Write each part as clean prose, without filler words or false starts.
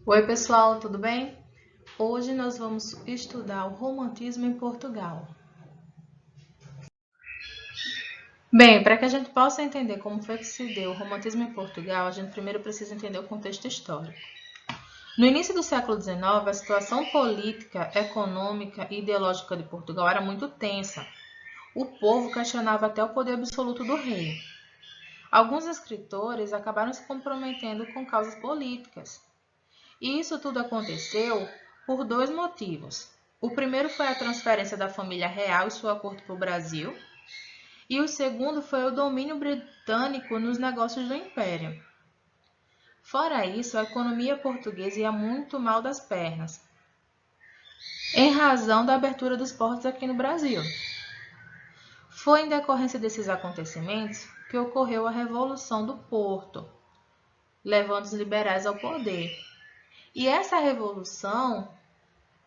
Oi, pessoal, tudo bem? Hoje nós vamos estudar o romantismo em Portugal. Bem, para que a gente possa entender como foi que se deu o romantismo em Portugal, a gente primeiro precisa entender o contexto histórico. No início do século XIX, a situação política, econômica e ideológica de Portugal era muito tensa. O povo questionava até o poder absoluto do rei. Alguns escritores acabaram se comprometendo com causas políticas. E isso tudo aconteceu por dois motivos. O primeiro foi a transferência da família real e sua corte para o Brasil, e o segundo foi o domínio britânico nos negócios do império. Fora isso, a economia portuguesa ia muito mal das pernas, em razão da abertura dos portos aqui no Brasil. Foi em decorrência desses acontecimentos que ocorreu a Revolução do Porto, levando os liberais ao poder. E essa revolução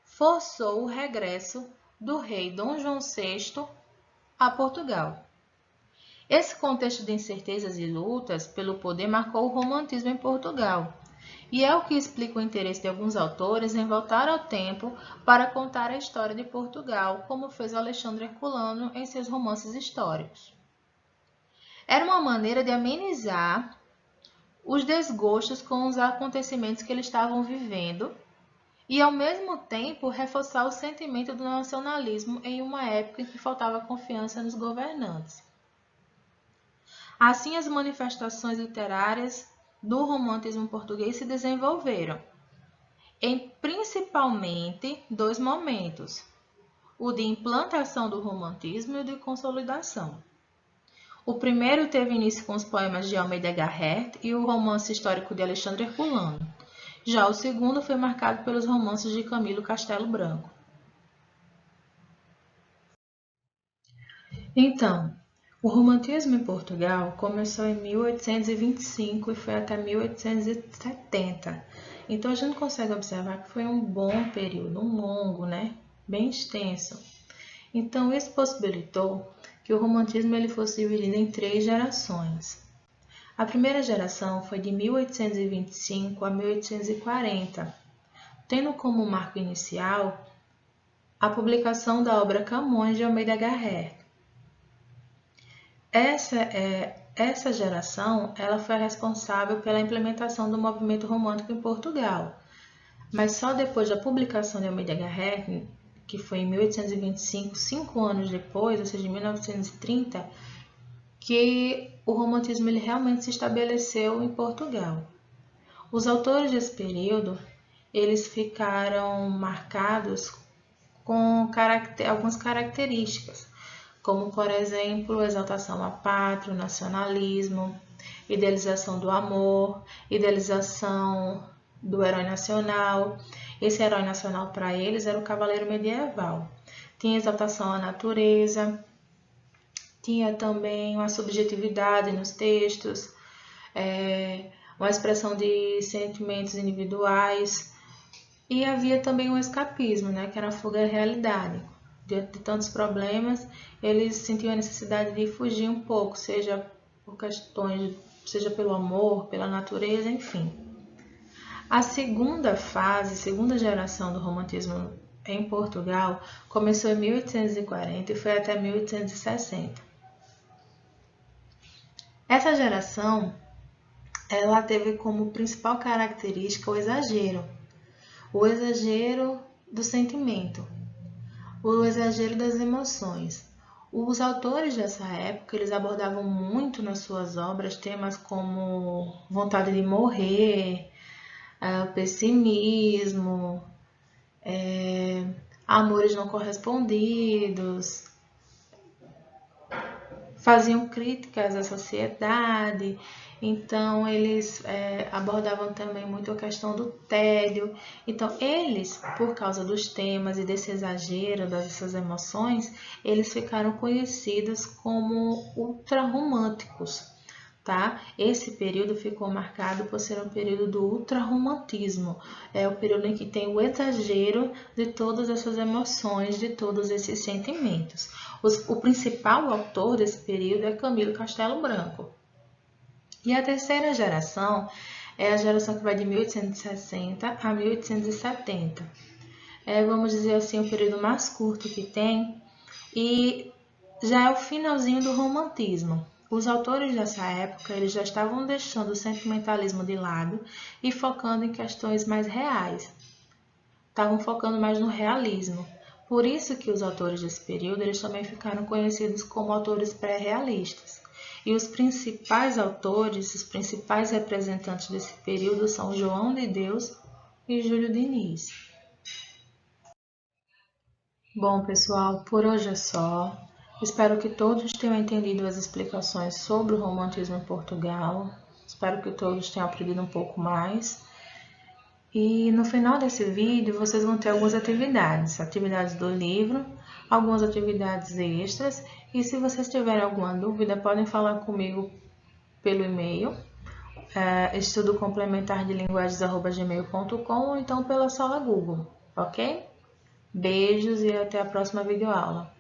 forçou o regresso do rei Dom João VI a Portugal. Esse contexto de incertezas e lutas pelo poder marcou o romantismo em Portugal, e é o que explica o interesse de alguns autores em voltar ao tempo para contar a história de Portugal, como fez Alexandre Herculano em seus romances históricos. Era uma maneira de amenizar os desgostos com os acontecimentos que eles estavam vivendo e, ao mesmo tempo, reforçar o sentimento do nacionalismo em uma época em que faltava confiança nos governantes. Assim, as manifestações literárias do romantismo português se desenvolveram em principalmente dois momentos: o de implantação do romantismo e o de consolidação. O primeiro teve início com os poemas de Almeida Garrett e o romance histórico de Alexandre Herculano. Já o segundo foi marcado pelos romances de Camilo Castelo Branco. Então, o romantismo em Portugal começou em 1825 e foi até 1870. Então a gente consegue observar que foi um bom período, um longo, né? Bem extenso. Então isso possibilitou que o romantismo ele fosse dividido em três gerações. A primeira geração foi de 1825 a 1840, tendo como marco inicial a publicação da obra Camões de Almeida Garrett. Essa geração ela foi responsável pela implementação do movimento romântico em Portugal, mas só depois da publicação de Almeida Garrett, que foi em 1825, 5 anos depois, ou seja, em 1930, que o romantismo ele realmente se estabeleceu em Portugal. Os autores desse período eles ficaram marcados com algumas características, como, por exemplo, exaltação à pátria, o nacionalismo, idealização do amor, idealização do herói nacional. Esse herói nacional para eles era o cavaleiro medieval. Tinha exaltação à natureza, tinha também uma subjetividade nos textos, uma expressão de sentimentos individuais, e havia também um escapismo, né, que era a fuga da realidade. Diante de tantos problemas, eles sentiam a necessidade de fugir um pouco, seja por questões, seja pelo amor, pela natureza, enfim. A segunda fase, segunda geração do romantismo em Portugal, começou em 1840 e foi até 1860. Essa geração, ela teve como principal característica o exagero do sentimento, o exagero das emoções. Os autores dessa época, eles abordavam muito nas suas obras temas como vontade de morrer, pessimismo, amores não correspondidos, faziam críticas à sociedade. Então, eles abordavam também muito a questão do tédio. Então, eles, por causa dos temas e desse exagero dessas emoções, eles ficaram conhecidos como ultrarromânticos, tá? Esse período ficou marcado por ser um período do ultrarromantismo. É o período em que tem o exagero de todas essas emoções, de todos esses sentimentos. O principal autor desse período é Camilo Castelo Branco. E a terceira geração É a geração que vai de 1860 a 1870. Vamos dizer assim, o período mais curto que tem, e já é o finalzinho do romantismo. Os autores dessa época eles já estavam deixando o sentimentalismo de lado e focando em questões mais reais. Estavam focando mais no realismo. Por isso que os autores desse período eles também ficaram conhecidos como autores pré-realistas. E os principais autores, os principais representantes desse período são João de Deus e Júlio Diniz. Bom, pessoal, por hoje é só. Espero que todos tenham entendido as explicações sobre o romantismo em Portugal. Espero que todos tenham aprendido um pouco mais. E no final desse vídeo vocês vão ter algumas atividades do livro, algumas atividades extras. E se vocês tiverem alguma dúvida, podem falar comigo pelo e-mail, estudocomplementardelinguagens@gmail.com ou então pela sala Google, ok? Beijos e até a próxima videoaula.